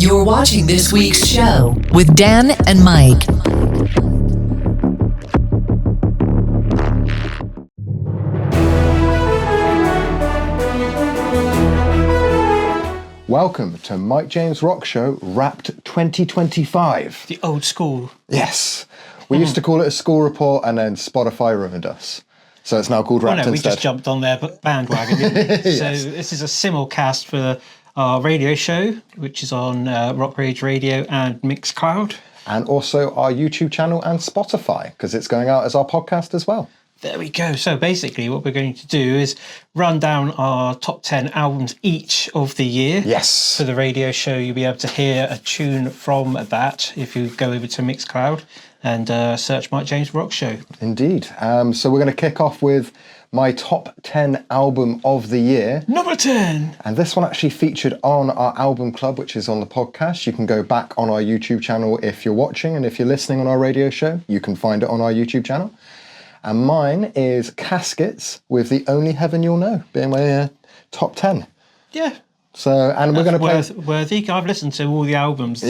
You're watching this week's show with Dan and Mike. Welcome to Mike James Rock Show Wrapped 2025. The old school. Yes. We used to call it a school report and then Spotify ruined us. So it's now called Wrapped we instead. just jumped on their bandwagon, didn't we? Yes. So this is a simulcast for our radio show, which is on Rock Rage Radio and Mixcloud. And also our YouTube channel and Spotify, because it's going out as our podcast as well. There we go. So basically what we're going to do is run down our top 10 albums each of the year. Yes. For the radio show, you'll be able to hear a tune from that if you go over to Mixcloud and search Mike James Rock Show. Indeed. So we're going to kick off with my top 10 album of the year. Number 10. And this one actually featured on our album club, which is on the podcast. You can go back on our YouTube channel if you're watching, and if you're listening on our radio show, you can find it on our YouTube channel. And mine is Caskets with The Only Heaven You'll Know, being my top 10. Yeah. So, and we're going to play... Worthy. I've listened to all the albums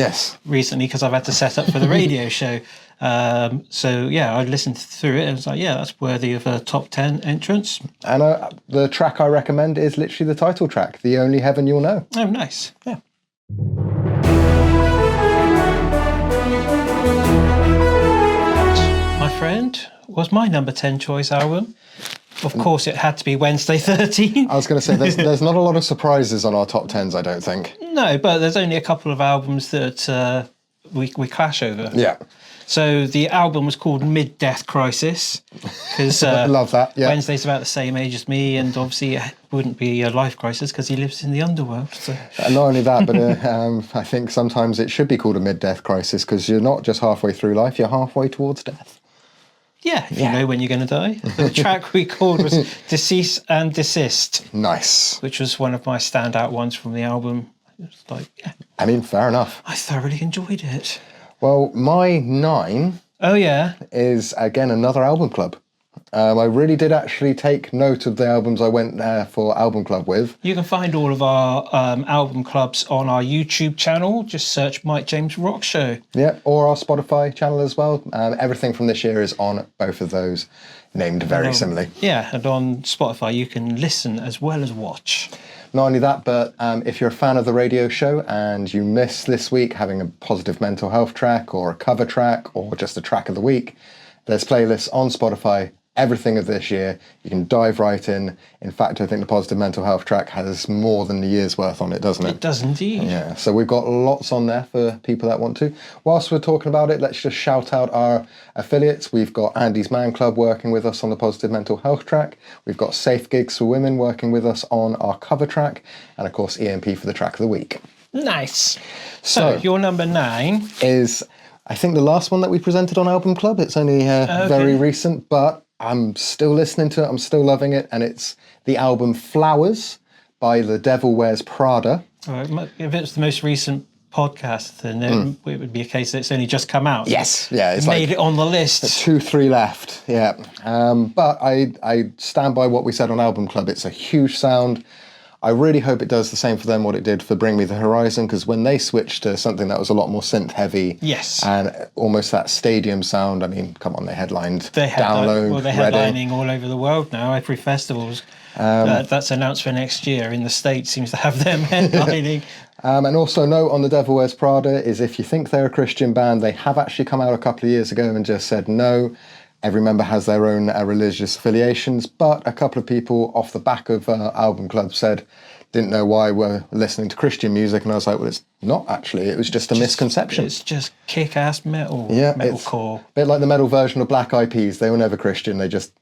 recently because I've had to set up for the radio show. So, yeah, I listened through it and was like, yeah, that's worthy of a top 10 entrance. And the track I recommend is literally the title track, The Only Heaven You'll Know. Oh, nice. Yeah. My friend was my number 10 choice album. Of course, it had to be Wednesday 13. I was going to say, there's not a lot of surprises on our top 10s, I don't think. No, but there's only a couple of albums that we clash over. Yeah. So the album was called Mid-Death Crisis because love that. Yeah. Wednesday's about the same age as me, and obviously it wouldn't be a life crisis because he lives in the underworld. So. Not only that, but I think sometimes it should be called a mid-death crisis because you're not just halfway through life, you're halfway towards death. Yeah, if you know when you're going to die. The track we called was Decease and Desist. Nice. Which was one of my standout ones from the album. It was like, yeah. I mean, fair enough. I thoroughly enjoyed it. Well, my 9 is, again, another album club. I really did actually take note of the albums I went there for album club with. You can find all of our album clubs on our YouTube channel. Just search Mike James Rock Show. Yeah, or our Spotify channel as well. Everything from this year is on both of those, named very similarly. Yeah, and on Spotify you can listen as well as watch. Not only that, but if you're a fan of the radio show and you miss this week having a positive mental health track or a cover track or just a track of the week, there's playlists on Spotify, everything of this year. You can dive right in. In fact, I think the positive mental health track has more than a year's worth on it, doesn't it? It does indeed. Yeah, so we've got lots on there for people that want to. Whilst we're talking about it, let's just shout out our affiliates. We've got Andy's Man Club working with us on the positive mental health track. We've got Safe Gigs for Women working with us on our cover track. And of course, EMP for the track of the week. Nice. So your number 9 is, I think, the last one that we presented on Album Club. It's only very recent, but I'm still listening to it. I'm still loving it. And it's the album Flowers by The Devil Wears Prada. If it's the most recent podcast, then it would be a case that it's only just come out. Yes. Yeah. It's made it on the list. 2, 3 left. Yeah. But I stand by what we said on Album Club. It's a huge sound. I really hope it does the same for them what it did for Bring Me the Horizon, because when they switched to something that was a lot more synth heavy, and almost that stadium sound, I mean, come on, they headlined Download, well, they're headlining all over the world now. Every festival's that's announced for next year in the States seems to have them headlining. And also note on The Devil Wears Prada is if you think they're a Christian band, they have actually come out a couple of years ago and just said no. Every member has their own religious affiliations, but a couple of people off the back of Album Club said, didn't know why we're listening to Christian music, and I was like, well, it's not actually, it was just a misconception. It's just kick-ass metal, metalcore. A bit like the metal version of Black Eyed Peas. They were never Christian, they just,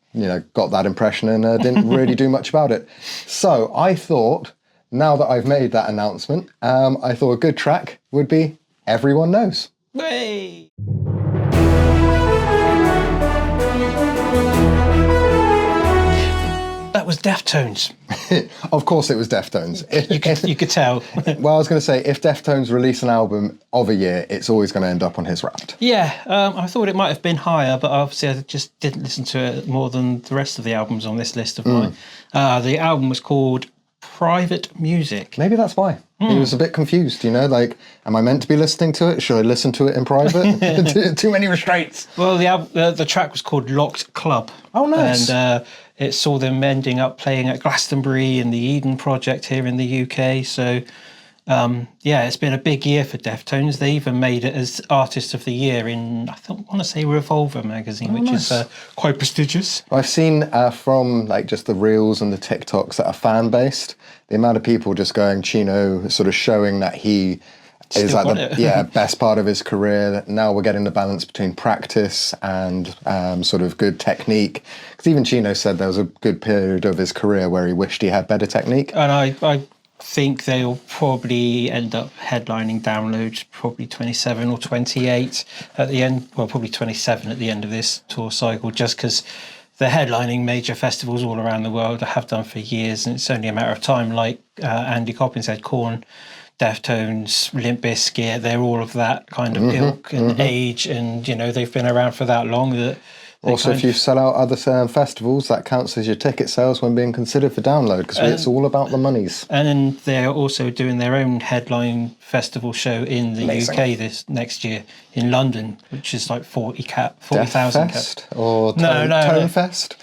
got that impression and didn't really do much about it. So I thought, now that I've made that announcement, I thought a good track would be Everyone Knows. Hey! That was Deftones. Of course it was Deftones. You could tell. Well, I was going to say, if Deftones release an album of a year, it's always going to end up on his Wrapped. Yeah, I thought it might have been higher, but obviously I just didn't listen to it more than the rest of the albums on this list of mine. The album was called private music. Maybe that's why. He was a bit confused, you know, like, am I meant to be listening to it? Should I listen to it in private? Too many restraints. Well, the track was called Locked Club. Oh, nice. And it saw them ending up playing at Glastonbury and the Eden Project here in the UK. So, it's been a big year for Deftones. They even made it as Artist of the Year in, I want to say, Revolver magazine, which is quite prestigious. I've seen from like just the reels and the TikToks that are fan-based, the amount of people just going, Chino, sort of showing that he is like the best part of his career. That now we're getting the balance between practice and sort of good technique. Because even Chino said there was a good period of his career where he wished he had better technique. And I think they'll probably end up headlining Download, probably 27 or 28 at the end. Well, probably 27 at the end of this tour cycle, just because they're headlining major festivals all around the world. I have done for years, and it's only a matter of time. Like Andy Coppin said, Korn, Deftones, Limp Bizkit, they're all of that kind of ilk and age, and you know they've been around for that long that. Also, if you sell out other festivals, that counts as your ticket sales when being considered for Download, because it's all about the monies. And then they're also doing their own headline festival show in the UK this next year in London, which is like 40,000 Fest or Tone Fest?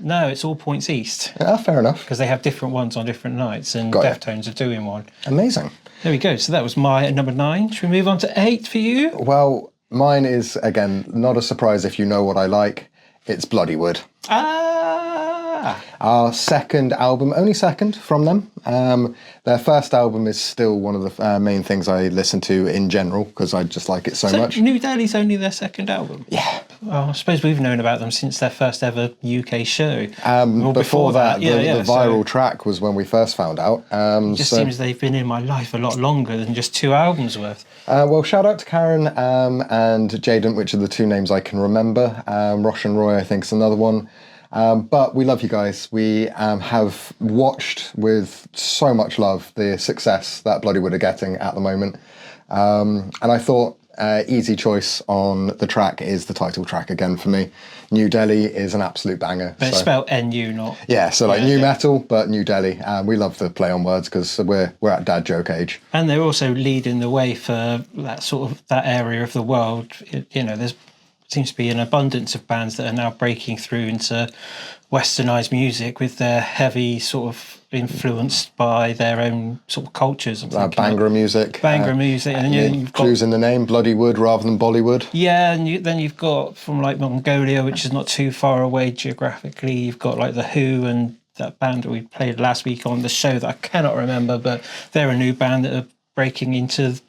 No, it's All Points East. Yeah, fair enough. Because they have different ones on different nights, and Deftones are doing one. Amazing. There we go. So that was my number 9. Should we move on to 8 for you? Well, mine is, again, not a surprise if you know what I like. It's Bloodywood. Our second album, only second from them. Their first album is still one of the main things I listen to in general, because I just like it so much. New Delhi's only their second album? Yeah. Well, I suppose we've known about them since their first ever UK show. Before that, the viral track was when we first found out. It just seems they've been in my life a lot longer than just 2 albums worth. Well, shout out to Karen and Jaden, which are the 2 names I can remember. Rosh and Roy, I think, is another one. But we love you guys. We have watched with so much love the success that Bloodywood are getting at the moment. And I thought easy choice on the track is the title track again for me. New Delhi is an absolute banger. But it's spelled NU, not... Yeah, so like new metal, but New Delhi. We love the play on words because we're at dad joke age. And they're also leading the way for that sort of that area of the world. There's seems to be an abundance of bands that are now breaking through into westernized music with their heavy sort of influenced by their own sort of cultures. Bhangra music. Bhangra music. And then you've got... Clues in the name, Bloodywood rather than Bollywood. Yeah, and then you've got from like Mongolia, which is not too far away geographically. You've got like The Who and that band that we played last week on the show that I cannot remember, but they're a new band that are breaking into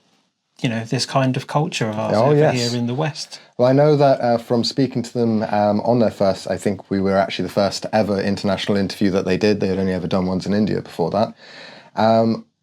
this kind of culture of ours here in the West. Well, I know that from speaking to them on their first, I think we were actually the first ever international interview that they did. They had only ever done ones in India before that.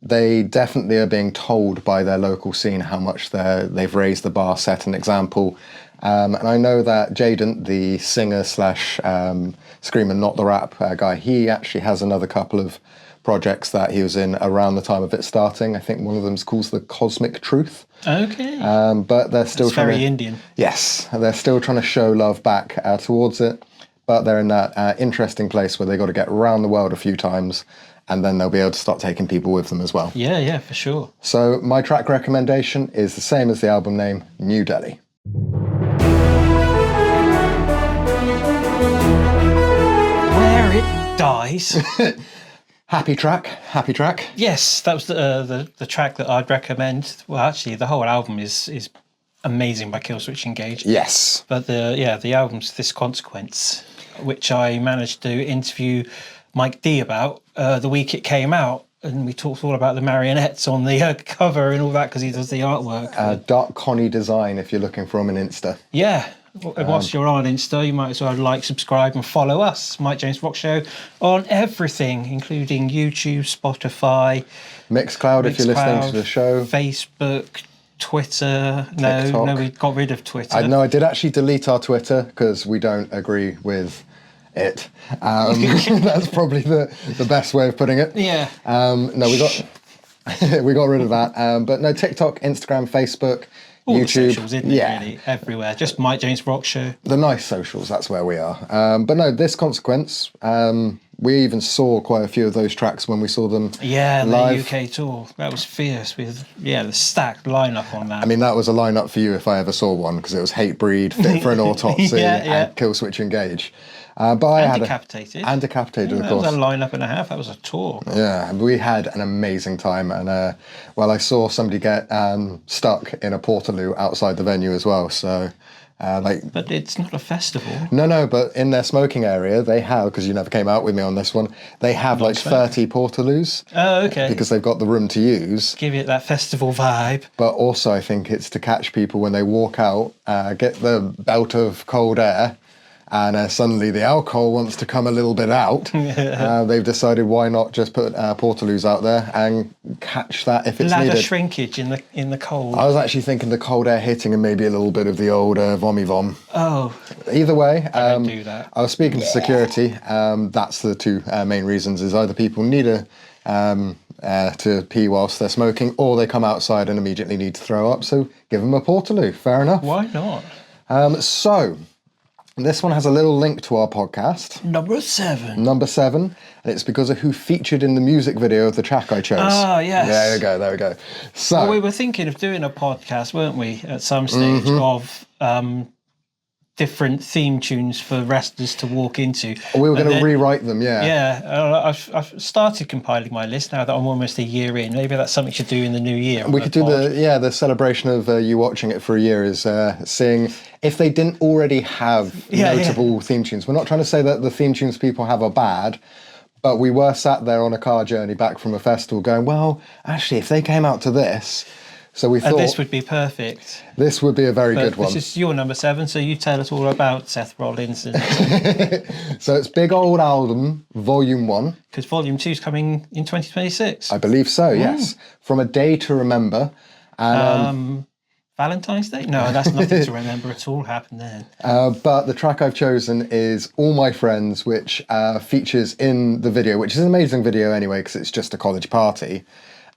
They definitely are being told by their local scene how much they've raised the bar, set an example. And I know that Jaden, the singer / Screamer Not the Rap guy, he actually has another couple of projects that he was in around the time of it starting. I think one of them's called The Cosmic Truth. Okay. But they're still very Indian. Yes, they're still trying to show love back towards it, but they're in that interesting place where they've got to get around the world a few times, and then they'll be able to start taking people with them as well. Yeah, for sure. So my track recommendation is the same as the album name, New Delhi. Where it dies... Happy track. Yes, that was the track that I'd recommend. Well, actually, the whole album is amazing by Killswitch Engage. Yes. But the album's This Consequence, which I managed to interview Mike D about the week it came out. And we talked all about the marionettes on the cover and all that because he does the artwork. Dark Connie design if you're looking for him on Insta. Yeah. Whilst you're on Insta, you might as well like, subscribe and follow us, Mike James Rock Show, on everything, including YouTube, Spotify, Mixcloud if you're listening to the show, Facebook, Twitter. TikTok. No, we got rid of Twitter. I did actually delete our Twitter because we don't agree with it. That's probably the best way of putting it. Yeah. No, we got rid of that. But no, TikTok, Instagram, Facebook. All YouTube, the socials, isn't it, really? Everywhere. Just Mike James Rock Show. The nice socials, that's where we are. But no, This Consequence, We even saw quite a few of those tracks when we saw them live. The UK tour. That was fierce with, the stacked lineup on that. I mean, that was a lineup for you if I ever saw one, because it was Hatebreed, Fit for an Autopsy, and Killswitch Engage. But I had Decapitated. And Decapitated, of that course. That was a lineup and a half. That was a tour. Yeah, we had an amazing time. And, I saw somebody get stuck in a portaloo outside the venue as well. So, But it's not a festival. No, but in their smoking area, they have, because you never came out with me on this one, they have 30 portaloos. Oh, okay. Because they've got the room to use. Give it that festival vibe. But also, I think it's to catch people when they walk out, get the belt of cold air, and suddenly the alcohol wants to come a little bit out. They've decided why not just put portaloos out there and catch that if it's Ladder needed. shrinkage in the cold. I was actually thinking the cold air hitting and maybe a little bit of the old vom. Oh. Either way, I don't do that. I was speaking to security. That's the two main reasons, is either people need to pee whilst they're smoking, or they come outside and immediately need to throw up. So give them a portaloo. Fair enough. Why not? So this one has a little link to our podcast. Number 7. And it's because of who featured in the music video of the track I chose. Ah, yes. There we go. So well, we were thinking of doing a podcast, weren't we, at some stage, of different theme tunes for wrestlers to walk into. We were going to rewrite them, yeah. Yeah, I've started compiling my list now that I'm almost a year in. Maybe that's something to do in the new year. We could do the celebration of you watching it for a year is seeing if they didn't already have notable theme tunes. We're not trying to say that the theme tunes people have are bad, but we were sat there on a car journey back from a festival going, well, actually, if they came out to this... So we thought this would be perfect. This would be a very good one. This is your number 7, so you tell us all about Seth Rollins. So it's Big Old Album, Volume 1. Because Volume 2 is coming in 2026. I believe so, yes. From A Day to Remember. And, Valentine's Day? No, that's nothing to remember at all happened then. But the track I've chosen is All My Friends, which features in the video, which is an amazing video anyway, because it's just a college party.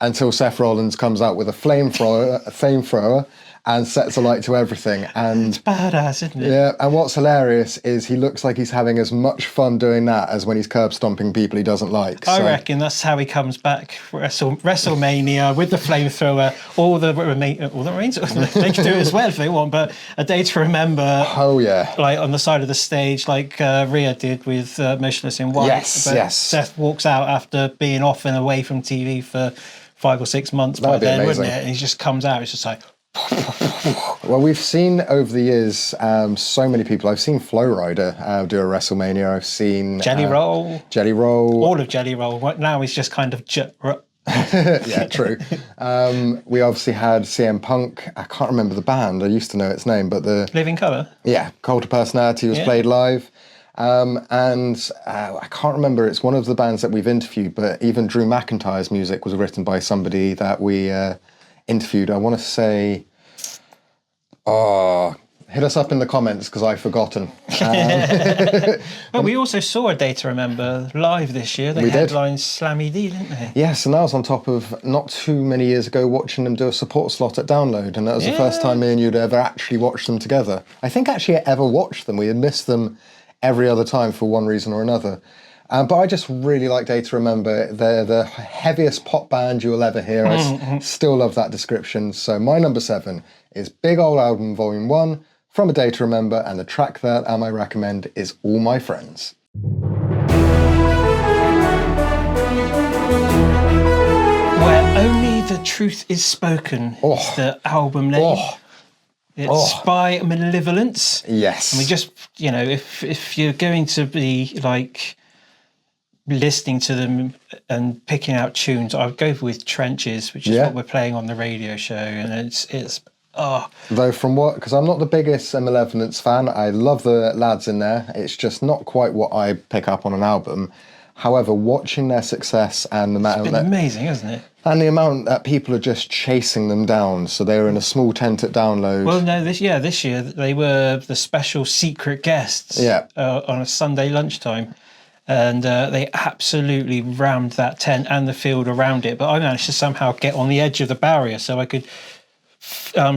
Until Seth Rollins comes out with a flamethrower and sets alight to everything. And it's badass, isn't it? Yeah, and what's hilarious is he looks like he's having as much fun doing that as when he's curb stomping people he doesn't like. I reckon that's how he comes back for WrestleMania with the flamethrower. All the remains. They can do it as well if they want, but A Day to Remember. Oh yeah, like on the side of the stage, like Rhea did with Motionless in White. Yes. Seth walks out after being off and away from TV for 5 or 6 months by then, amazing. wouldn't it? And he just comes out. It's just like. Well, we've seen over the years so many people. I've seen Flow Rider do a WrestleMania. I've seen Jelly Roll. All of Jelly Roll. Now he's just kind of... yeah, true. We obviously had CM Punk. I can't remember the band. I used to know its name, but the... Living Colour. Yeah, Cult of Personality was played live. And I can't remember, it's one of the bands that we've interviewed, but even Drew McIntyre's music was written by somebody that we interviewed. I want to say, hit us up in the comments because I've forgotten. But we also saw A Day to Remember live this year. They headlined Slammy D, didn't they? Yes, and that was on top of not too many years ago watching them do a support slot at Download, and that was the first time me and you'd ever actually watched them together. I think actually I ever watched them. We had missed them every other time for one reason or another. But I just really like Day to Remember. They're the heaviest pop band you'll ever hear. I still love that description. So my number 7 is Big Old Album Volume 1, From A Day to Remember, and the track that I recommend is All My Friends. Where Only the Truth is Spoken is the album name. It's by Malevolence. Yes. And we just, if you're going to be like listening to them and picking out tunes, I'd go with Trenches, which is what we're playing on the radio show, and it's Though from what, because I'm not the biggest Malevolence fan, I love the lads in there. It's just not quite what I pick up on an album. However, watching their success and the amount, it's been amazing, hasn't it? And the amount that people are just chasing them down. So they were in a small tent at Download. Well, no, this year they were the special secret guests on a Sunday lunchtime. And they absolutely rammed that tent and the field around it. But I managed to somehow get on the edge of the barrier so I could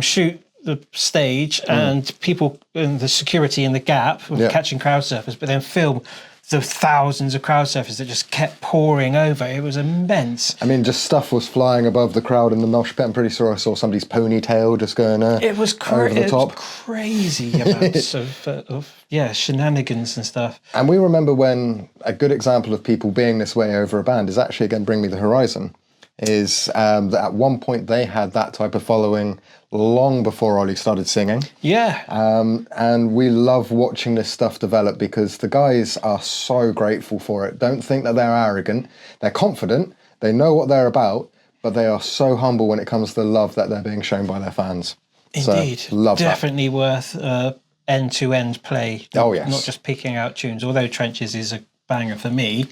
shoot the stage and people and the security in the gap catching crowd surfers, but then film the thousands of crowd surfers that just kept pouring over. It was immense. I mean, just stuff was flying above the crowd in the mosh pit. I'm pretty sure I saw somebody's ponytail just going over the top. It was crazy amounts of shenanigans and stuff. And we remember when a good example of people being this way over a band is actually, again, Bring Me the Horizon, is that at one point they had that type of following long before Ollie started singing. Yeah. And we love watching this stuff develop because the guys are so grateful for it. Don't think that they're arrogant. They're confident. They know what they're about, but they are so humble when it comes to the love that they're being shown by their fans. Indeed. So, love Definitely worth end-to-end play. Oh, yes. Not just picking out tunes, although Trenches is a banger for me.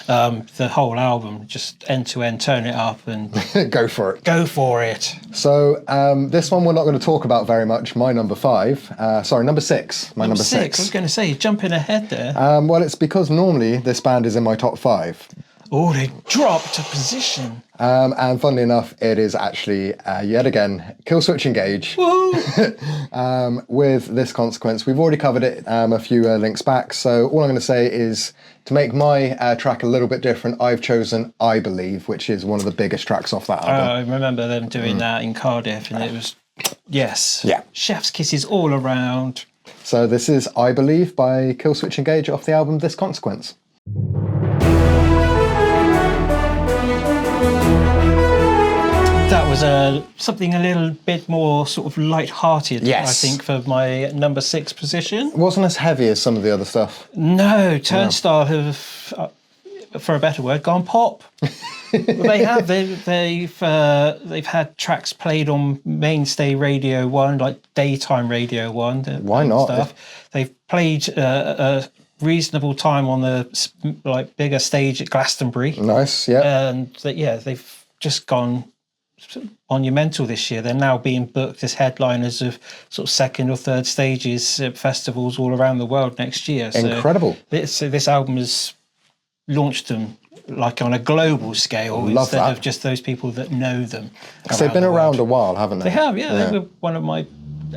The whole album, just end-to-end, turn it up and... Go for it. Go for it. So this one we're not going to talk about very much. My number 6. Number 6. I was going to say, you're jumping ahead there. Well, it's because normally this band is in my top 5. Oh, they dropped a position. And funnily enough, it is actually, yet again, Killswitch Engage. With This Consequence. We've already covered it a few links back, so all I'm going to say is to make my track a little bit different, I've chosen I Believe, which is one of the biggest tracks off that album. I remember them doing that in Cardiff, and it was, yes, chef's kisses all around. So this is I Believe by Killswitch Engage off the album This Consequence. That was something a little bit more sort of light-hearted, yes. I think, for my number 6 position. It wasn't as heavy as some of the other stuff. No, Turnstile have, for a better word, gone pop. They have. They've had tracks played on mainstay Radio 1, like daytime Radio 1. Why not? Stuff. They've played a reasonable time on the bigger stage at Glastonbury. Nice, yeah. And they've just gone monumental this year. They're now being booked as headliners of sort of second or third stages at festivals all around the world next year. Incredible. So this album has launched them like on a global scale instead of just those people that know them. Because they've been around a while, haven't they? They have, yeah. They were one of my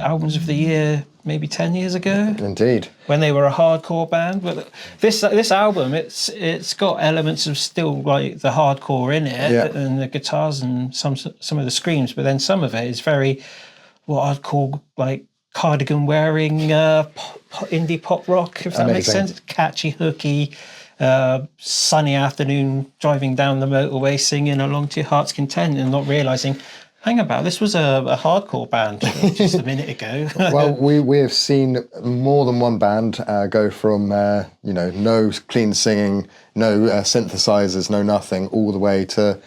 albums of the year maybe 10 years ago. Indeed. When they were a hardcore band. But this album, it's got elements of still like the hardcore in it and the guitars and some of the screams, but then some of it is very what I'd call like cardigan wearing indie pop rock, if that makes sense. It's catchy, hooky, sunny afternoon driving down the motorway singing along to your heart's content and not realising, hang about, this was a hardcore band just a minute ago. Well, we have seen more than one band go from no clean singing, no synthesizers, no nothing, all the way to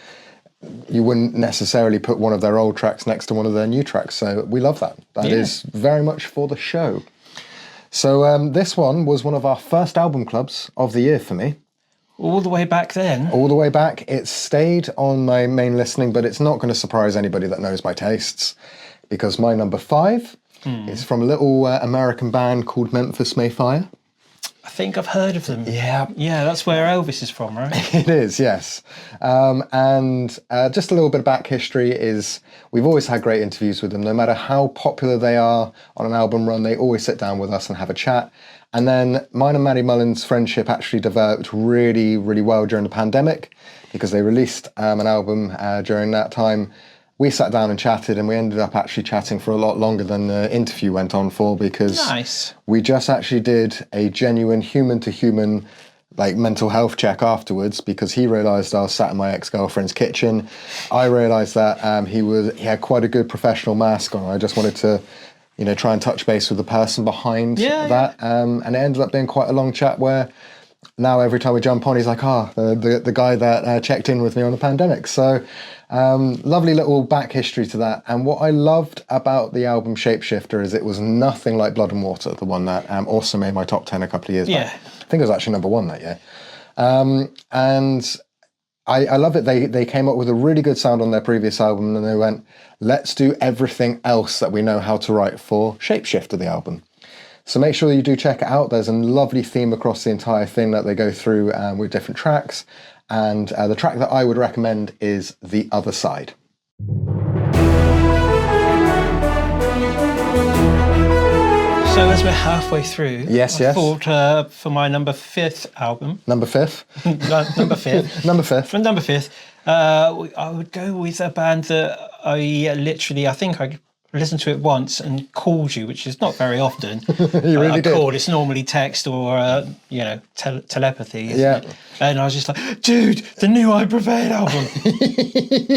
you wouldn't necessarily put one of their old tracks next to one of their new tracks. So we love that. That is very much for the show. So this one was one of our first album clubs of the year for me. All the way back then? All the way back. It stayed on my main listening, but it's not going to surprise anybody that knows my tastes, because my number 5 is from a little American band called Memphis Mayfire. I think I've heard of them. Yeah. Yeah, that's where Elvis is from, right? It is, yes. And just a little bit of back history is we've always had great interviews with them. No matter how popular they are on an album run, they always sit down with us and have a chat. And then mine and Maddie Mullen's friendship actually developed really, really well during the pandemic because they released an album during that time. We sat down and chatted, and we ended up actually chatting for a lot longer than the interview went on for because we just actually did a genuine human-to-human mental health check afterwards because he realised I was sat in my ex-girlfriend's kitchen. I realised that he had quite a good professional mask on. I just wanted to try and touch base with the person behind that. And it ended up being quite a long chat where now every time we jump on, he's like, the guy that checked in with me on the pandemic. So lovely little back history to that. And what I loved about the album Shapeshifter is it was nothing like Blood and Water, the one that also made my top 10 a couple of years back. I think it was actually number 1 that year. And I love it. They came up with a really good sound on their previous album, and they went, let's do everything else that we know how to write for Shapeshifter, the album. So make sure you do check it out. There's a lovely theme across the entire thing that they go through with different tracks. And the track that I would recommend is The Other Side. So as we're halfway through, Yes. I thought for my number 5th album, Number 5th? number 5th, Number 5th. from number 5th, I would go with a band that I think I listened to it once and called you, which is not very often. You really I did. called. It's normally text or telepathy. Isn't Yeah. it? And I was just like, dude, the new I Prevail album.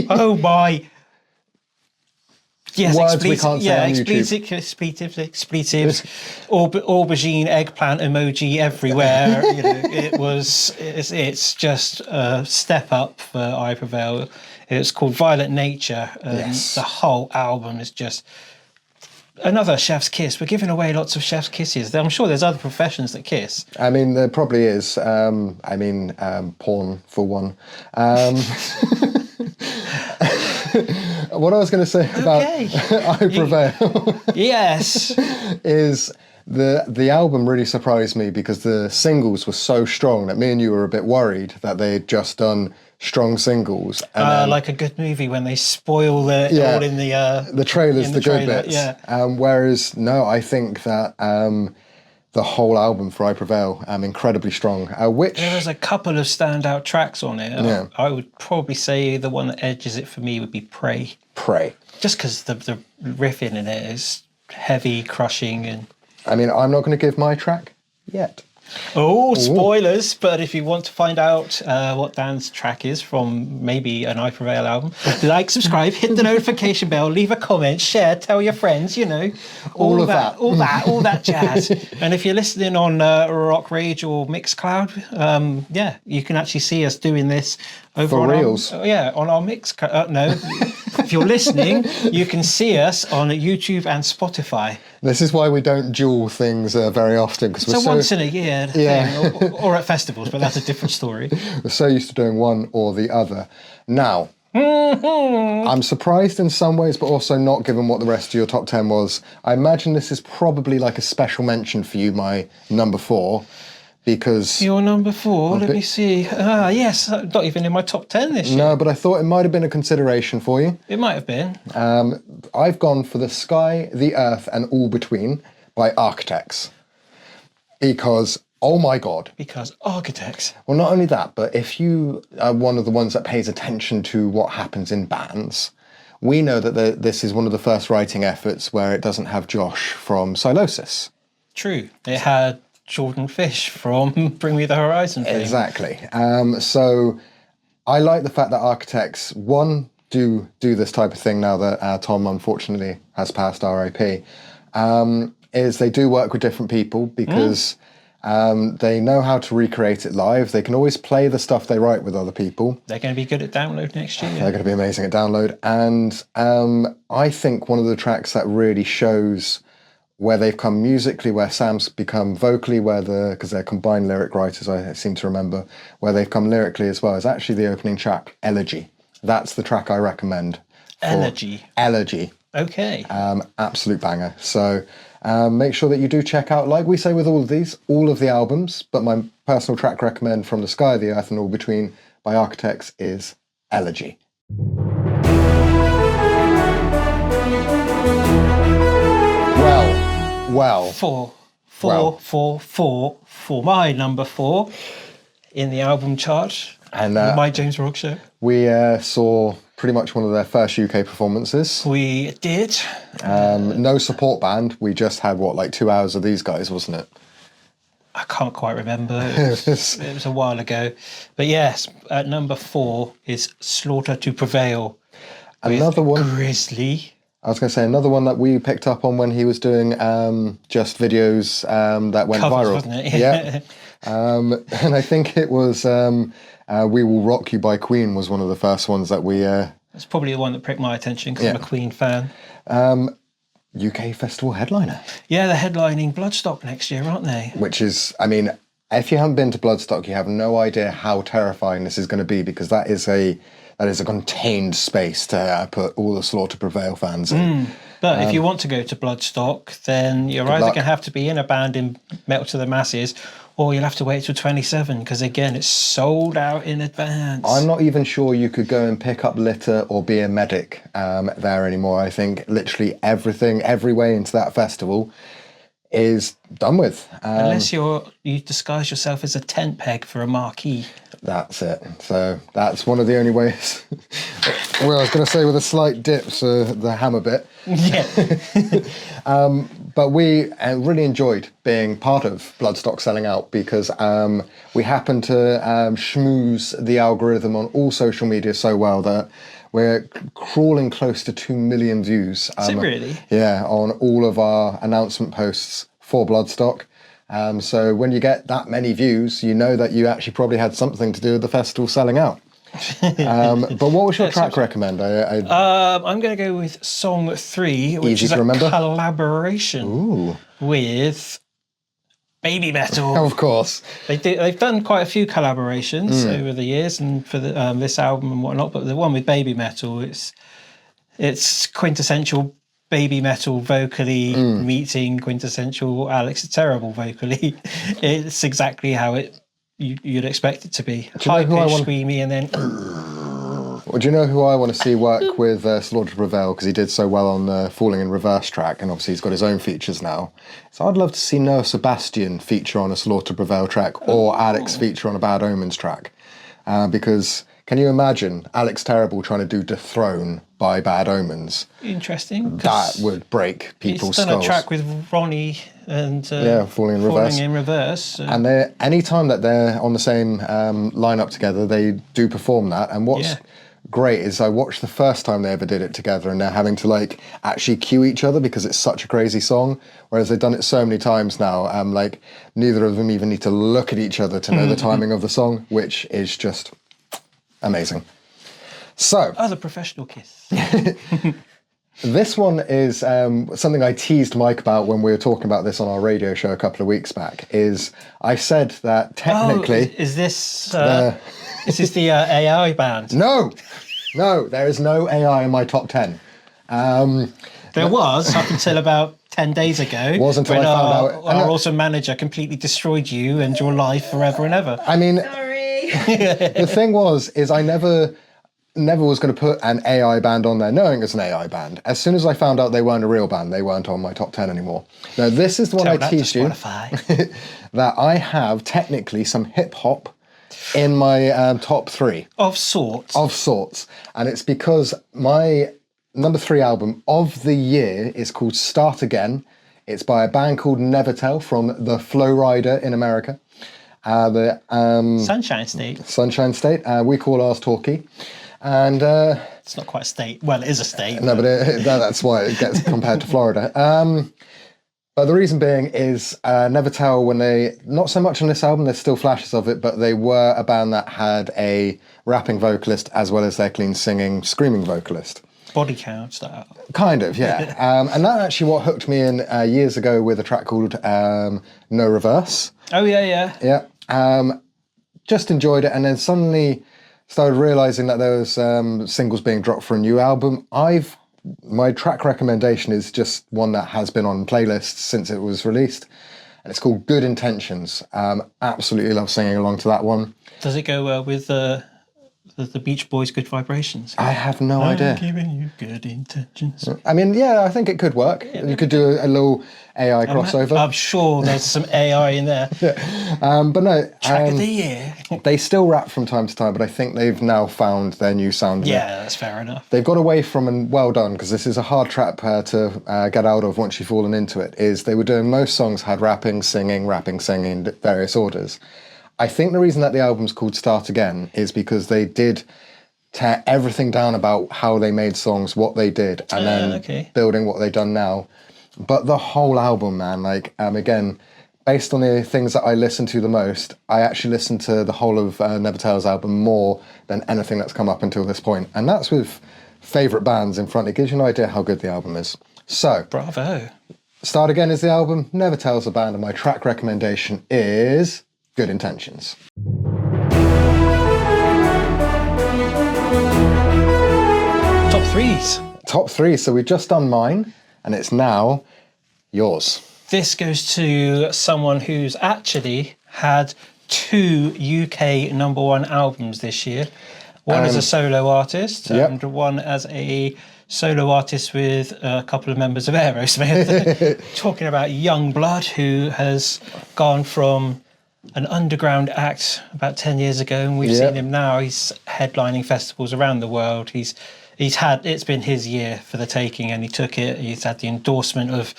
Oh my. Yes, Words we can't say on YouTube. expletives, aubergine, eggplant emoji everywhere. It's just a step up for I Prevail. It's called Violent Nature. Yes. The whole album is just another chef's kiss. We're giving away lots of chef's kisses. I'm sure there's other professions that kiss. I mean, there probably is. Porn for one. What I was going to say about I Prevail Yes. is the album really surprised me because the singles were so strong that me and you were a bit worried that they had just done strong singles. And then, Like a good movie when they spoil it all in the trailers, in the good trailer, bits. yeah. Whereas, no, I think that the whole album for I Prevail, incredibly strong. Which There was a couple of standout tracks on it. Yeah. I would probably say the one that edges it for me would be Pray. Pray. Just because the riffing in it is heavy, crushing, and I mean, I'm not going to give my track yet. spoilers. But if you want to find out what Dan's track is from maybe an I Prevail album, like, subscribe, hit the notification bell, leave a comment, share, tell your friends, All of that. all that jazz. And if you're listening on Rock Rage or Mixcloud, you can actually see us doing this over For on reals. on our Mixcloud. No, if you're listening, you can see us on YouTube and Spotify. This is why we don't duel things very often, because So once in a year thing, or at festivals, but that's a different story. we're so used to doing one or the other. Now, I'm surprised in some ways, but also not, given what the rest of your top 10 was. I imagine this is probably like a special mention for you, my number 4, because... Your number 4, let me see. Yes, not even in my top 10 this year. No, but I thought it might have been a consideration for you. It might have been. I've gone for The Sky, the Earth and All Between by Architects. Because, oh my God. Because Architects. Well, not only that, but if you are one of the ones that pays attention to what happens in bands, we know that this is one of the first writing efforts where it doesn't have Josh from Silosis. True. It had Jordan Fish from Bring Me the Horizon fame. Exactly. So I like the fact that Architects, one, do this type of thing now that Tom unfortunately has passed RIP, is they do work with different people because they know how to recreate it live. They can always play the stuff they write with other people. They're going to be good at download next year. They're going to be amazing at download. And I think one of the tracks that really shows where they've come musically, where Sam's become vocally, because they're combined lyric writers, I seem to remember, where they've come lyrically as well, is actually the opening track, Elegy. That's the track I recommend. Elegy. Okay. Absolute banger. So make sure that you do check out, like we say with all of these, all of the albums, but my personal track recommend from The Sky, the Earth and All Between by Architects is Elegy. Well. For my number 4 in the album chart. And my James Rock Show. We saw pretty much one of their first UK performances. We did. No support band. We just had, 2 hours of these guys, wasn't it? I can't quite remember. It was a while ago. But yes, at number 4 is Slaughter to Prevail. Another one. Grizzly. I was going to say another one that we picked up on when he was doing just videos that went Covers, viral. Wasn't it? Yeah. And I think it was We Will Rock You by Queen was one of the first ones that we... It's probably the one that pricked my attention because I'm a Queen fan. UK festival headliner. Yeah, they're headlining Bloodstock next year, aren't they? Which is, I mean, if you haven't been to Bloodstock, you have no idea how terrifying this is going to be, because that is a contained space to put all the Slaughter Prevail fans in. But if you want to go to Bloodstock, then you're either going to have to be in a band in Metal to the Masses, or you'll have to wait till 27, because again, it's sold out in advance. I'm not even sure you could go and pick up litter or be a medic there anymore. I think literally everything, every way into that festival is done with. Unless you disguise yourself as a tent peg for a marquee. That's it. So that's one of the only ways. Well, I was going to say with a slight dip, so the hammer bit. Yeah. But we really enjoyed being part of Bloodstock selling out because we happened to schmooze the algorithm on all social media so well that we're crawling close to 2 million views. Is it really? Yeah, on all of our announcement posts for Bloodstock. So when you get that many views, you know that you actually probably had something to do with the festival selling out. But what was your track recommend? I'm going to go with song 3, which is a collaboration with Baby Metal. Of course. They've done quite a few collaborations over the years, and for this album and whatnot. But the one with Baby Metal, it's quintessential Baby Metal vocally meeting quintessential Alex the Terrible vocally. It's exactly how you'd expect it to be. High pitch, screamy, and then. Well, do you know who I want to see work with Slaughter Prevail, because he did so well on the Falling in Reverse track, and obviously he's got his own features now. So I'd love to see Noah Sebastian feature on a Slaughter Prevail track, or Alex feature on a Bad Omens track, because can you imagine Alex Terrible trying to do Dethrone by Bad Omens? Interesting. That would break people's skulls. He's done a track with Ronnie and Falling in Reverse. And any time that they're on the same lineup together, they do perform that. And what's great is I watched the first time they ever did it together, and they're having to like actually cue each other because it's such a crazy song, whereas they've done it so many times now, like neither of them even need to look at each other to know the timing of the song, which is just amazing. So the professional kiss. This one is something I teased Mike about when we were talking about this on our radio show a couple of weeks back. Is I said that technically is this the AI band? No, there is no AI in my top 10. There was up until about 10 days ago. Was until I found out. Our awesome manager completely destroyed you and your life forever and ever. I mean, sorry. The thing is I never was going to put an AI band on there knowing it's an AI band. As soon as I found out they weren't a real band, they weren't on my top 10 anymore. Now, this is the one I teased you, that I have technically some hip-hop in my top 3. Of sorts. And it's because my number 3 album of the year is called Start Again. It's by a band called Nevertell from the Flowrider in America. Sunshine State. We call ours Torquay. And it's not quite a state. Well, it is a state. No, but that's why it gets compared to Florida. But the reason being is Nevertell, when they, not so much on this album, there's still flashes of it, but they were a band that had a rapping vocalist as well as their clean singing, screaming vocalist. Body count style. Kind of, yeah. And that actually what hooked me in years ago with a track called No Reverse. Oh, yeah. Yeah. Just enjoyed it, and then suddenly started realising that there was singles being dropped for a new album. My track recommendation is just one that has been on playlists since it was released, and it's called Good Intentions. Absolutely love singing along to that one. Does it go well with the Beach Boys' Good Vibrations? I have no idea. I'm giving you good intentions. I mean, yeah, I think it could work. Yeah, you could do a little AI crossover. I'm sure there's some AI in there. But no. Track of the year. They still rap from time to time, but I think they've now found their new sound. Yeah, that's fair enough. They've got away from, and well done, because this is a hard trap to get out of once you've fallen into it, is they were doing, most songs had rapping, singing, various orders. I think the reason that the album's called Start Again is because they did tear everything down about how they made songs, what they did, and then building what they've done now. But the whole album, man, again, based on the things that I listen to the most, I actually listen to the whole of Nevertell's album more than anything that's come up until this point. And that's with favourite bands in front. It gives you an idea how good the album is. So, bravo. Start Again is the album, Nevertell's the band, and my track recommendation is Good Intentions. Top 3. So we've just done mine, and it's now yours. This goes to someone who's actually had 2 UK #1 albums this year. One as a solo artist and one as a solo artist with a couple of members of Aerosmith. Talking about Yungblud, who has gone from an underground act about 10 years ago, and we've seen him now. He's headlining festivals around the world. It's been his year for the taking, and he took it. He's had the endorsement of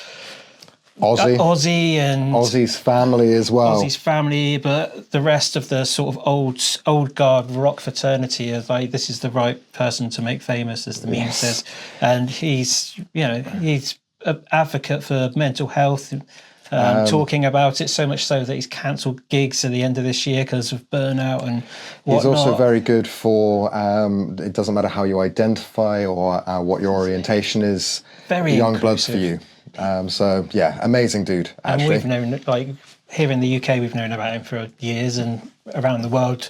Ozzy and Ozzy's family as well. Ozzy's family, but the rest of the sort of old guard rock fraternity is like, this is the right person to make famous, as the meme says. And he's an advocate for mental health, talking about it, so much so that he's cancelled gigs at the end of this year because of burnout and whatnot. He's also very good for, it doesn't matter how you identify or what your orientation is. Very Yungblud's for you. So yeah, amazing dude. Actually. And we've known, like here in the UK, we've known about him for years, and around the world,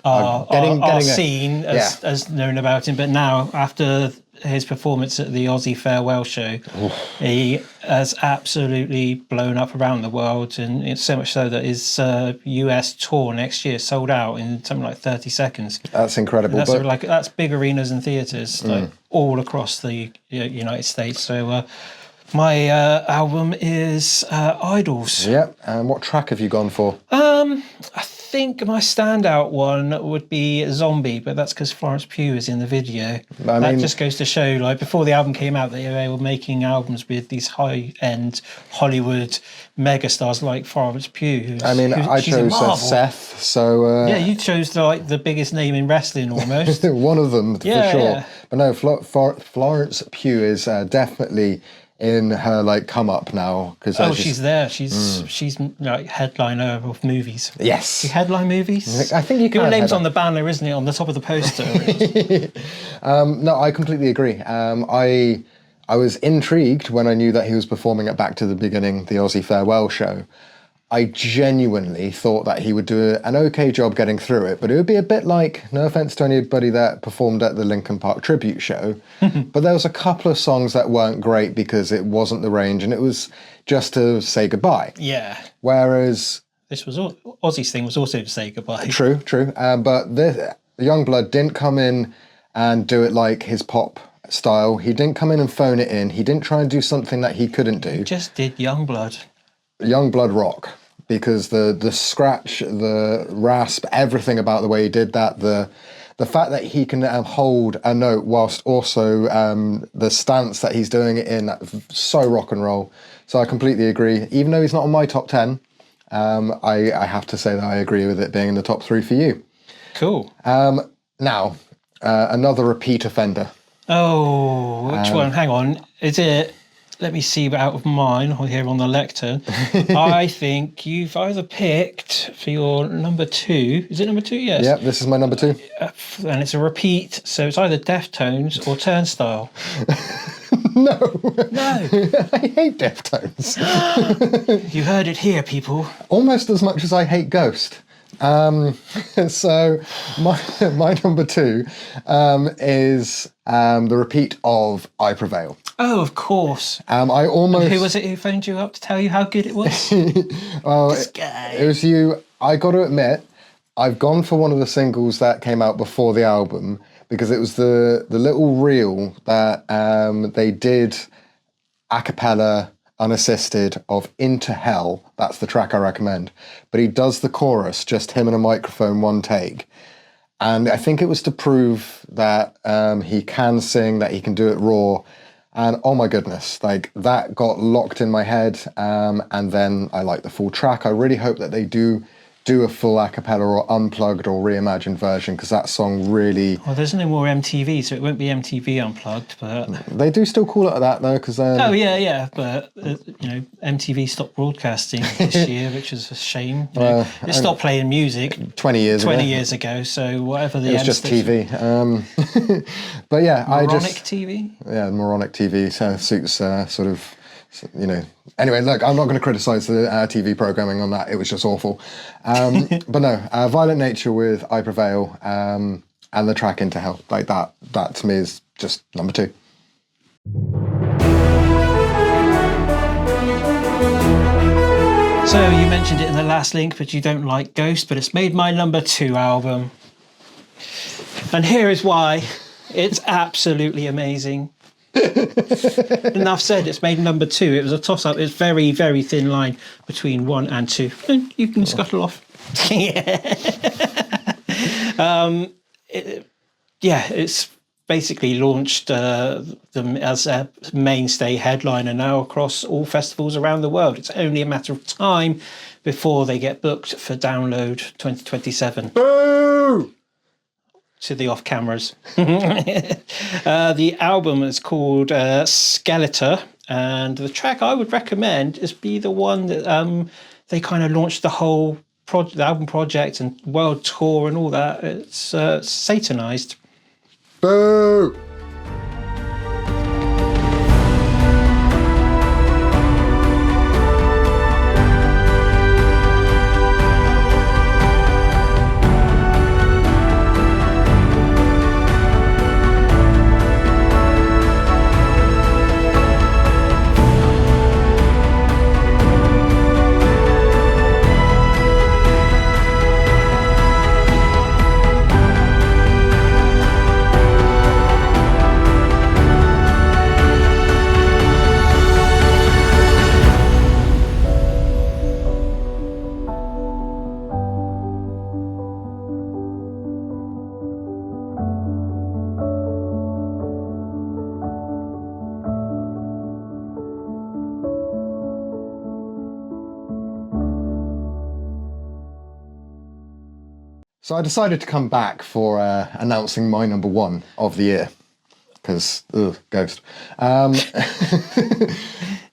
our scene has known about him. But now, after his performance at the Aussie farewell show, he has absolutely blown up around the world, and it's so much so that his US tour next year sold out in something like 30 seconds. That's incredible. That's big arenas and theatres like all across the United States. So. My album is Idols. Yep. And what track have you gone for? I think my standout one would be Zombie, but that's because Florence Pugh is in the video. That just goes to show, like, before the album came out, they were making albums with these high-end Hollywood megastars like Florence Pugh. I chose Seth, so... you chose the biggest name in wrestling, almost. One of them, for sure. Yeah. But no, Florence Pugh is definitely... in her come up now, because she's there. She's like headliner of movies. Yes, you headline movies. I think you can. Your name's on the banner, isn't it? On the top of the poster. No, I completely agree. I was intrigued when I knew that he was performing at Back to the Beginning, the Aussie farewell show. I genuinely thought that he would do an okay job getting through it, but it would be a bit like, no offence to anybody that performed at the Linkin Park tribute show, but there was a couple of songs that weren't great because it wasn't the range, and it was just to say goodbye. Yeah. Whereas... this was Ozzy's thing was also to say goodbye. True. But Yungblud didn't come in and do it like his pop style. He didn't come in and phone it in. He didn't try and do something that he couldn't do. He just did Yungblud. Yungblud rock. Because the scratch, the rasp, everything about the way he did that, the fact that he can hold a note whilst also the stance that he's doing it in, so rock and roll. So I completely agree. Even though he's not on my top 10, I have to say that I agree with it being in the top 3 for you. Cool. Now, another repeat offender. Oh, which one? Hang on. Is it... Let me see out of mine here on the lectern. I think you've either picked for your number 2. Is it number 2? Yes. Yep, this is my number 2. And it's a repeat, so it's either Deftones or Turnstile. No. I hate Deftones. You heard it here, people. Almost as much as I hate Ghost. So my number 2 is the repeat of I Prevail. Oh, of course. I almost... And who was it who phoned you up to tell you how good it was? Well, this guy. It was you. I got to admit, I've gone for one of the singles that came out before the album because it was the little reel that they did a cappella, unassisted, of Into Hell. That's the track I recommend. But he does the chorus, just him and a microphone, one take. And I think it was to prove that he can sing, that he can do it raw. And oh my goodness, that got locked in my head. And then I like the full track. I really hope that they do a full a cappella or unplugged or reimagined version, because that song really... Well, there's no more MTV, so it won't be MTV Unplugged, but... They do still call it that, though, because... Oh, yeah, but, MTV stopped broadcasting this year, which is a shame. It stopped playing music 20 years ago, so whatever the... It was just TV. But yeah, Moronic TV? Yeah, moronic TV, so suits sort of... Anyway, look, I'm not going to criticise the TV programming on that. It was just awful. But no, Violent Nature with I Prevail and the track Into Hell. That to me is just number 2. So you mentioned it in the last link, but you don't like Ghost, but it's made my number 2 album. And here is why. It's absolutely amazing. Enough said. It's made number 2. It was a toss-up. It's very, very thin line between 1 and 2. And you can scuttle off. It's basically launched them as a mainstay headliner now across all festivals around the world. It's only a matter of time before they get booked for Download 2027. Boo! To the off cameras. The album is called Skeletor, and the track I would recommend is be the one that they kind of launched the whole the album project and world tour and all that. It's Satanized. Boo! So I decided to come back for announcing my number 1 of the year, because, ghost.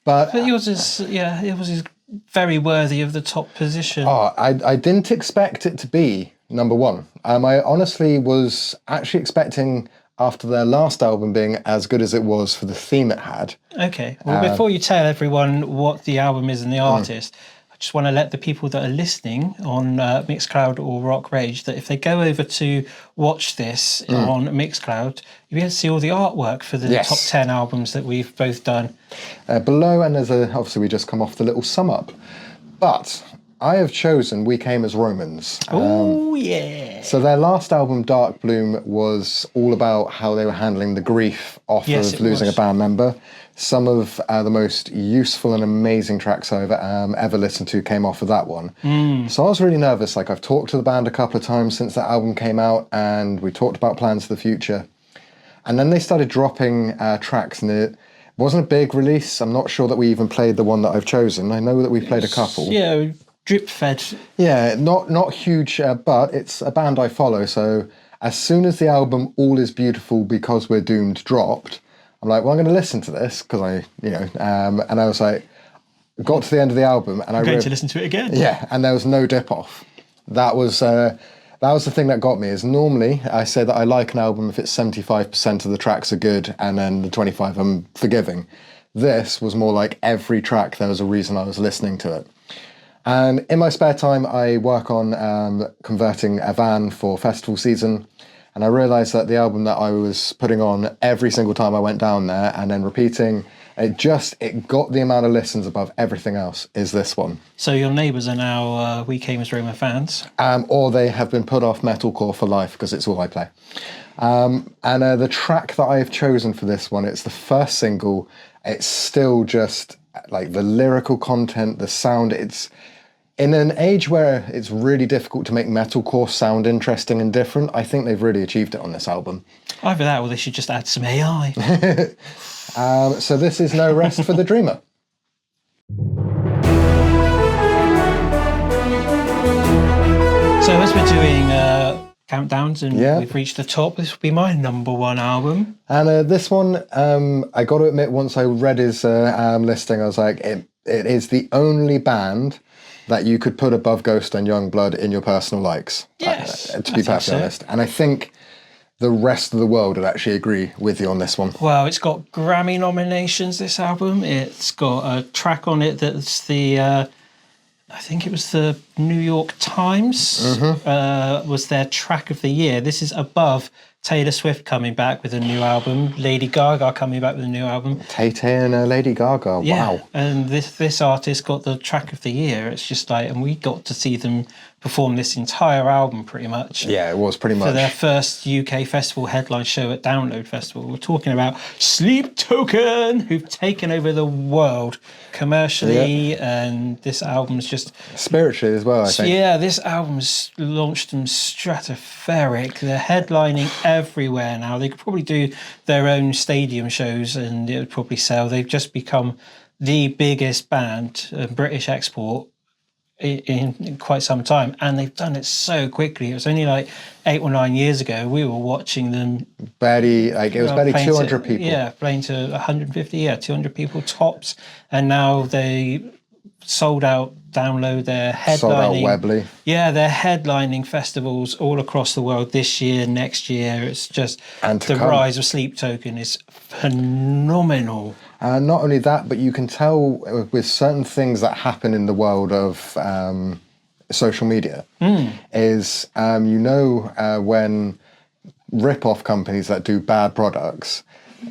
But yours is, very worthy of the top position. Oh, I didn't expect it to be number 1. I honestly was actually expecting, after their last album being as good as it was for the theme it had. Okay, well, before you tell everyone what the album is and the artist, I just want to let the people that are listening on Mixcloud or Rock Rage that if they go over to watch this on Mixcloud, you'll be able to see all the artwork for the top 10 albums that we've both done. Below, and there's obviously we just come off the little sum up. But I have chosen We Came as Romans. Oh, yeah. So their last album, Dark Bloom, was all about how they were handling the grief of losing a band member. Some of the most useful and amazing tracks I've ever listened to came off of that one. So I was really nervous. Like, I've talked to the band a couple of times since that album came out, and we talked about plans for the future. And then they started dropping tracks, and it wasn't a big release. I'm not sure that we even played the one that I've chosen. I know that we played a couple. Yeah, drip fed. Yeah, not huge, but it's a band I follow. So as soon as the album All Is Beautiful Because We're Doomed dropped, I'm like, well, I'm going to listen to this because and I was like, got to the end of the album and I'm going to listen to it again. Yeah, and there was no dip off. That was the thing that got me. Is normally I say that I like an album if it's 75% of the tracks are good and then the 25 I'm forgiving. This was more like every track there was a reason I was listening to it. And in my spare time, I work on converting a van for festival season. And I realised that the album that I was putting on every single time I went down there and then repeating, it got the amount of listens above everything else, is this one. So your neighbours are now We Came as Roma fans? Or they have been put off metalcore for life because it's all I play. And the track that I have chosen for this one, it's the first single. It's still just like the lyrical content, the sound, it's in an age where it's really difficult to make metalcore sound interesting and different. I think they've really achieved it on this album. Either that or they should just add some AI. So this is No Rest for the Dreamer. So as we're doing countdowns and we've reached the top, this will be my number 1 album. And this one, I got to admit, once I read his listing, I was like, it is the only band that you could put above Ghost and Yungblud in your personal likes. Yes. To be perfectly honest. And I think the rest of the world would actually agree with you on this one. Well, it's got Grammy nominations, this album. It's got a track on it that's I think it was the New York Times was their track of the year. This is above Taylor Swift coming back with a new album, Lady Gaga coming back with a new album. Tay-Tay and Lady Gaga, wow. And this artist got the track of the year. It's just like, and we got to see them performed this entire album pretty much. Yeah, it was pretty much. For their first UK festival headline show at Download Festival. We're talking about Sleep Token, who've taken over the world commercially, and this album's just... spiritually as well, I think. Yeah, this album's launched them stratospheric. They're headlining everywhere now. They could probably do their own stadium shows and it would probably sell. They've just become the biggest band, British export, in quite some time, and they've done it so quickly. It was only like 8 or 9 years ago we were watching them Barely, like it was barely 200 people. Yeah, playing to 150, 200 people tops, and now they sold out Download. They're headlining. Sold out Webley. Yeah, they're headlining festivals all across the world this year, next year. It's just the rise of Sleep Token is phenomenal. Not only that, but you can tell with certain things that happen in the world of social media is, when rip-off companies that do bad products,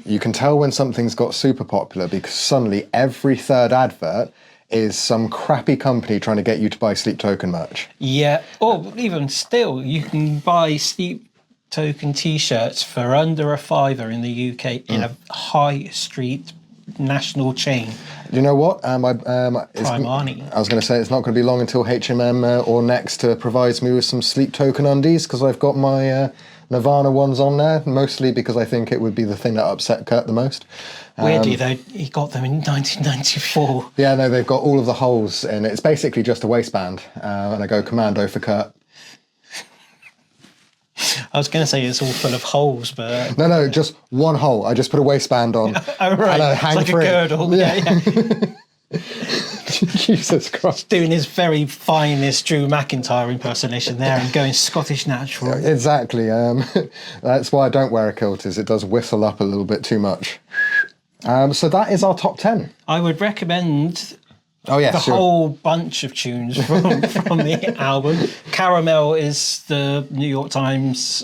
you can tell when something's got super popular because suddenly every third advert is some crappy company trying to get you to buy Sleep Token merch. Yeah, or even still, you can buy Sleep Token t-shirts for under £5 in the UK in a high street national chain. You know what? Primani. I was going to say it's not going to be long until H&M or Next provides me with some Sleep Token undies because I've got my Nirvana ones on there, mostly because I think it would be the thing that upset Kurt the most. Weirdly though, he got them in 1994. Yeah, no, they've got all of the holes in it. It's basically just a waistband, and I go commando for Kurt. I was going to say it's all full of holes, but... No, just one hole. I just put a waistband on. Oh, right. And I hang it's like free. a girdle. Yeah. Jesus Christ. Doing his very finest Drew McIntyre impersonation there and going Scottish natural. Exactly. That's why I don't wear a kilt, is it does whistle up a little bit too much. So that is our top 10. I would recommend... sure. Whole bunch of tunes from the album. Caramel is the New York Times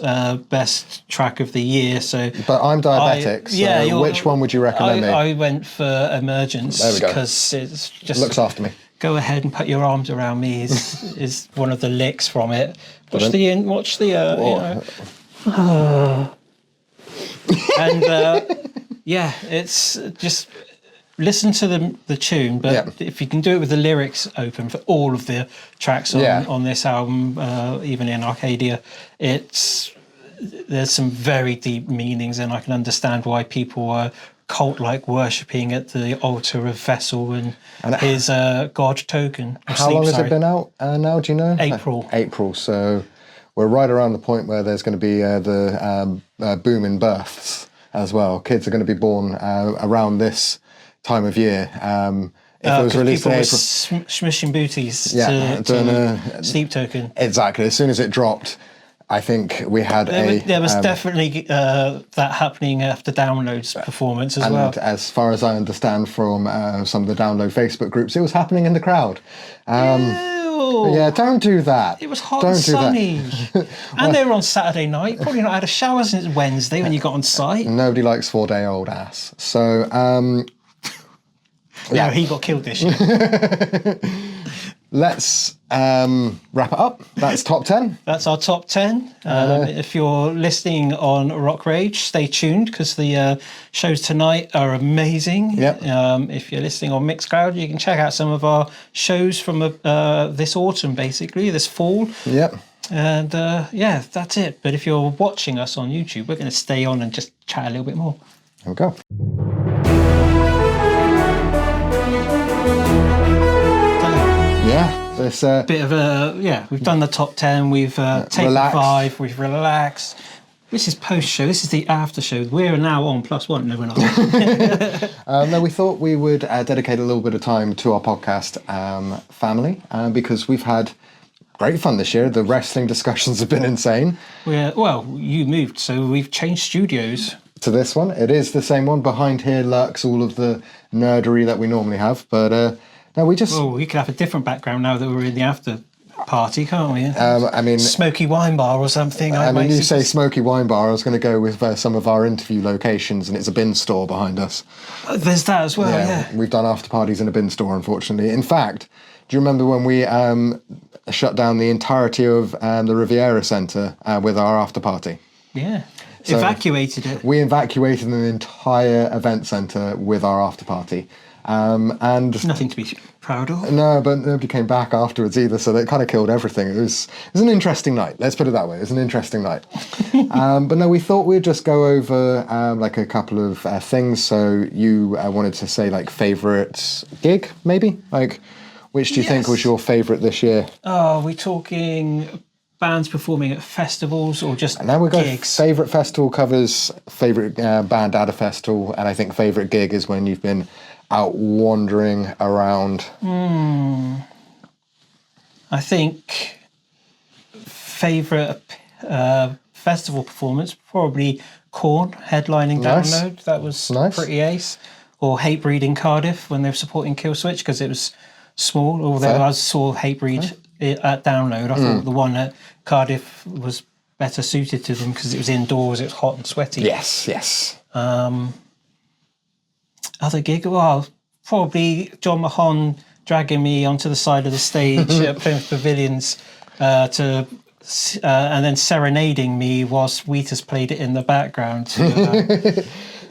best track of the year. But I'm diabetic, so which one would you recommend me? I went for Emergence because it's just... Looks after me. Go ahead and put your arms around me is one of the licks from it. Watch the it's just... Listen to the tune, but if you can do it with the lyrics open for all of the tracks on this album, even in Arcadia, there's some very deep meanings, and I can understand why people are cult-like worshipping at the altar of Vessel and his God token. How long has it been out now, do you know? April. So we're right around the point where there's going to be the boom in births as well. Kids are going to be born around this time of year. If it was released in April, smishing booties to Sleep Token. Exactly. As soon as it dropped, I think we had there was definitely that happening after Download's performance as well. And as far as I understand from some of the Download Facebook groups, it was happening in the crowd. Yeah, don't do that. It was hot and sunny. And they were on Saturday night. Probably not had a shower since Wednesday when you got on site. Nobody likes 4-day-old ass. So, no, he got killed this year. Let's wrap it up. That's top 10. That's our top 10. If you're listening on Rock Rage, stay tuned because the shows tonight are amazing. Yep. If you're listening on Mixcloud, you can check out some of our shows from this autumn, basically, this fall. Yep. And that's it. But if you're watching us on YouTube, we're going to stay on and just chat a little bit more. There we go. Yeah, this bit of we've done the top 10, we've taken 5, we've relaxed. This is post show, this is the after show. We're now on +1. No, we're not. No, we thought we would dedicate a little bit of time to our podcast family because we've had great fun this year. The wrestling discussions have been insane. You moved, so we've changed studios. To this one. It is the same one. Behind here lurks all of the nerdery that we normally have, but no, we just... Well, we could have a different background now that we're in the after party, can't we? I mean, Smoky Wine Bar or something. I mean, you say Smoky Wine Bar, I was going to go with some of our interview locations, and it's a bin store behind us. There's that as well, yeah. We've done after parties in a bin store, unfortunately. In fact, do you remember when we shut down the entirety of the Riviera Centre with our after party? Yeah. So evacuated it. We evacuated an entire event centre with our after party. And nothing to be proud of. No, but nobody came back afterwards either, so that kind of killed everything. It was an interesting night. Let's put it that way. It was an interesting night. But no, we thought we'd just go over like a couple of things. So you wanted to say like favourite gig, maybe? Like, which do you think was your favourite this year? Oh, are we talking bands performing at festivals or just and now we go gigs? Favourite festival covers favourite band at a festival, and I think favourite gig is when you've been out wandering around. I think favourite festival performance, probably Korn headlining Download. That was pretty ace. Or Hatebreed in Cardiff when they were supporting Killswitch, because it was small. Although I saw Hatebreed at Download, I thought the one at Cardiff was better suited to them because it was indoors, it was hot and sweaty. Yes. Other gig, well, probably John Mahon dragging me onto the side of the stage at Plymouth Pavilions and then serenading me whilst Wheatus played it in the background to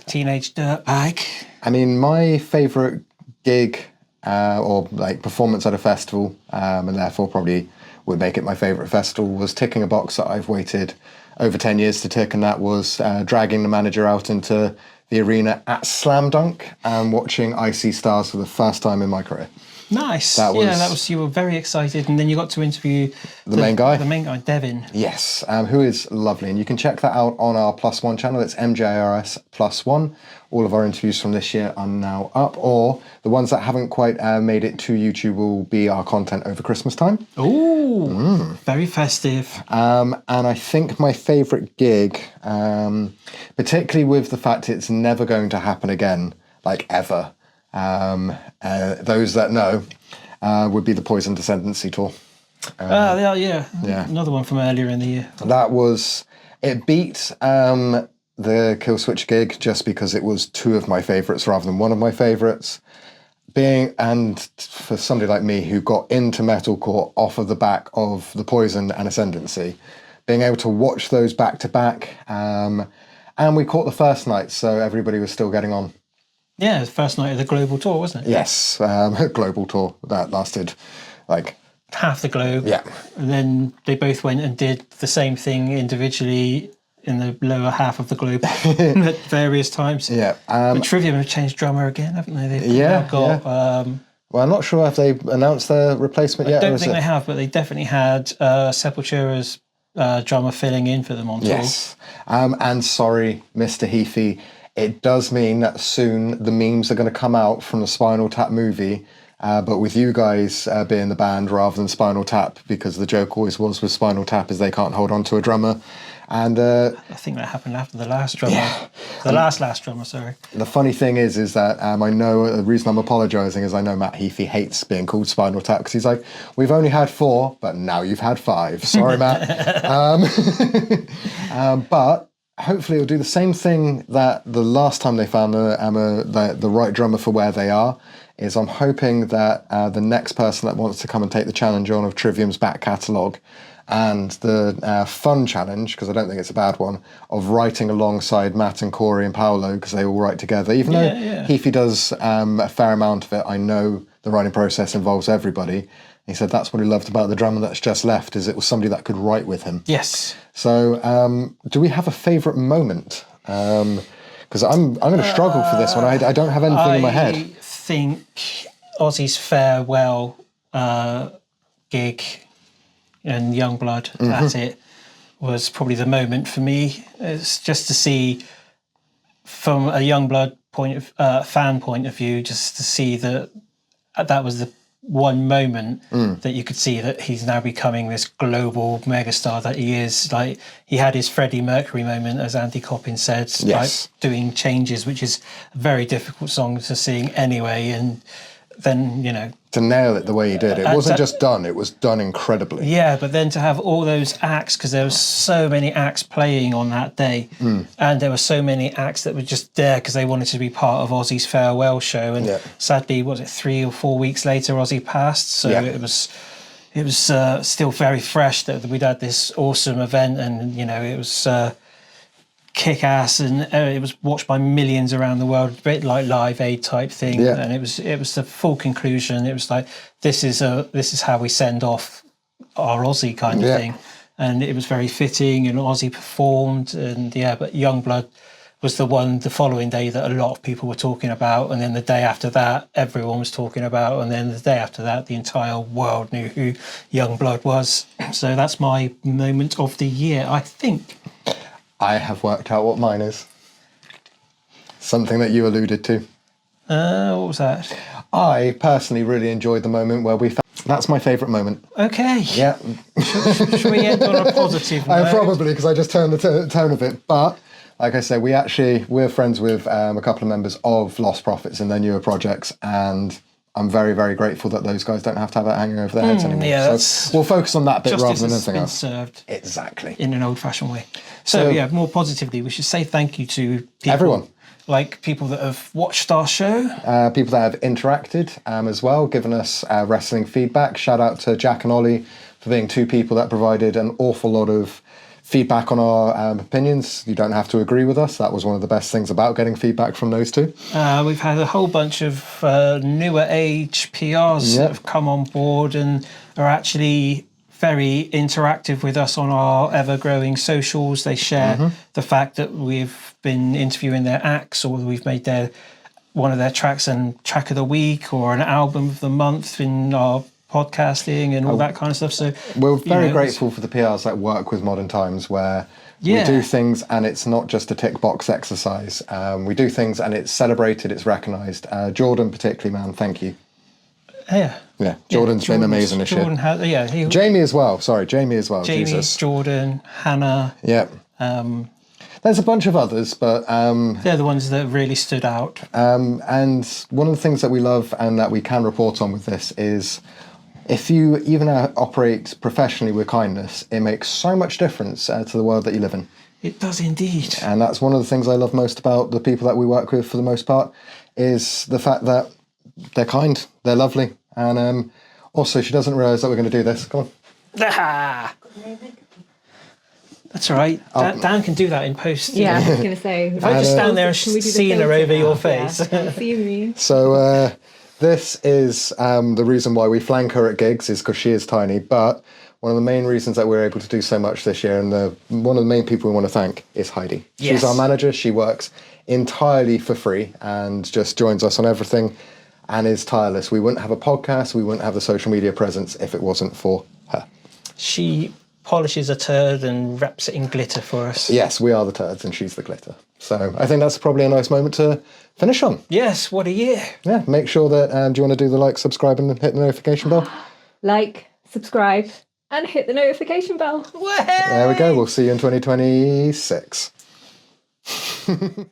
Teenage Dirtbag. I mean, my favourite gig or like performance at a festival, and therefore probably would make it my favourite festival, was ticking a box that I've waited over 10 years to tick, and that was dragging the manager out into the arena at Slam Dunk and watching Icy Stars for the first time in my career. Nice. That was you were very excited, and then you got to interview the main guy, Devin. Yes, who is lovely, and you can check that out on our +1 channel. It's MJRS +1. All of our interviews from this year are now up, or the ones that haven't quite made it to YouTube will be our content over Christmas time. Ooh, very festive. And I think my favourite gig, particularly with the fact it's never going to happen again, like ever, those that know, would be the Poison Descendancy tour. Another one from earlier in the year. That was, it beat the Killswitch gig just because it was two of my favourites rather than one of my favourites. And for somebody like me who got into metalcore off of the back of the Poison and Ascendancy, being able to watch those back to back, and we caught the first night, so everybody was still getting on. Yeah, the first night of the global tour, wasn't it? Yes, global tour that lasted like half the globe. Yeah, and then they both went and did the same thing individually in the lower half of the globe at various times. Yeah, but Trivium have changed drummer again, haven't they? They've got. Well, I'm not sure if they announced their replacement yet. I don't think they have, but they definitely had Sepultura's drummer filling in for them on tour. Yes, and sorry, Mr. Heafy, it does mean that soon the memes are going to come out from the Spinal Tap movie, but with you guys being the band rather than Spinal Tap, because the joke always was with Spinal Tap is they can't hold on to a drummer. And I think that happened after the last drummer. Yeah. The last drummer, sorry. The funny thing is that I know the reason I'm apologising is I know Matt Heafy hates being called Spinal Tap because he's like, we've only had 4, but now you've had 5. Sorry, Matt. But hopefully it'll do the same thing that the last time they found the right drummer for where they are. Is I'm hoping that the next person that wants to come and take the challenge on of Trivium's back catalogue and the fun challenge, because I don't think it's a bad one, of writing alongside Matt and Corey and Paolo, because they all write together. Even though Heafy does a fair amount of it, I know the writing process involves everybody. He said that's what he loved about the drummer that's just left, is it was somebody that could write with him. Yes. So do we have a favourite moment? Because I'm going to struggle for this one. I don't have anything in my head. I think Ozzy's farewell gig and Yungblud at it was probably the moment for me. It's just to see from a Yungblud fan point of view, just to see that was the one moment that you could see that he's now becoming this global megastar that he is. Like, he had his Freddie Mercury moment, as Andy Coppin said, like doing Changes, which is a very difficult song to sing anyway, and then, you know... To nail it the way he did. It wasn't just done, it was done incredibly. Yeah, but then to have all those acts, because there was so many acts playing on that day, and there were so many acts that were just there because they wanted to be part of Ozzy's farewell show. And sadly, was it 3 or 4 weeks later, Ozzy passed? So it was still very fresh that we'd had this awesome event, and, you know, it was... kick-ass, and it was watched by millions around the world, a bit like Live Aid type thing. And it was the full conclusion. It was like, this is how we send off our Aussie kind of thing, and it was very fitting. And Aussie performed, and but Yungblud was the one the following day that a lot of people were talking about, and then the day after that everyone was talking about, and then the day after that the entire world knew who Yungblud was. So that's my moment of the year, I think. I have worked out what mine is. Something that you alluded to. What was that? I personally really enjoyed the moment where we found... That's my favourite moment. Okay. Yeah. Should we end on a positive note? Probably, because I just turned the tone of it. But, like I said, we're friends with a couple of members of Lost Prophets in their newer projects, and I'm very, very grateful that those guys don't have to have it hanging over their heads anymore. Yeah, so we'll focus on that bit rather than anything else. Served exactly. In an old-fashioned way. So, more positively, we should say thank you to people. Everyone. Like people that have watched our show. People that have interacted as well, given us wrestling feedback. Shout out to Jack and Ollie for being two people that provided an awful lot of feedback on our opinions. You don't have to agree with us. That was one of the best things about getting feedback from those two. We've had a whole bunch of newer age PRs that have come on board and are actually very interactive with us on our ever-growing socials. They share the fact that we've been interviewing their acts, or we've made one of their tracks and track of the week, or an album of the month in our podcasting and all that kind of stuff. So we're very grateful for the PRs that work with Modern Times, where we do things and it's not just a tick box exercise. We do things and it's celebrated, it's recognised. Jordan particularly, man, thank you. Yeah, Jordan's been amazing this year. Jamie as well. Sorry, Jamie as well. Jamie, Jesus. Jordan, Hannah. Yeah. There's a bunch of others, but... they're the ones that really stood out. And one of the things that we love and that we can report on with this is, if you even operate professionally with kindness, it makes so much difference to the world that you live in. It does indeed. And that's one of the things I love most about the people that we work with for the most part, is the fact that they're kind, they're lovely. And also, she doesn't realise that we're going to do this. Come on. That's all right. Dan can do that in post. Yeah, I was going to say. If I just stand there and seal her over your face. Yeah, see me. So this is the reason why we flank her at gigs, is because she is tiny. But one of the main reasons that we're able to do so much this year, and one of the main people we want to thank, is Heidi. Yes. She's our manager. She works entirely for free and just joins us on everything and is tireless. We wouldn't have a podcast, we wouldn't have the social media presence if it wasn't for her. She polishes a turd and wraps it in glitter for us. Yes, we are the turds and she's the glitter. So I think that's probably a nice moment to finish on. Yes, what a year. Yeah, make sure that, do you want to do the like, subscribe and hit the notification bell? Like, subscribe and hit the notification bell. Way! There we go, we'll see you in 2026.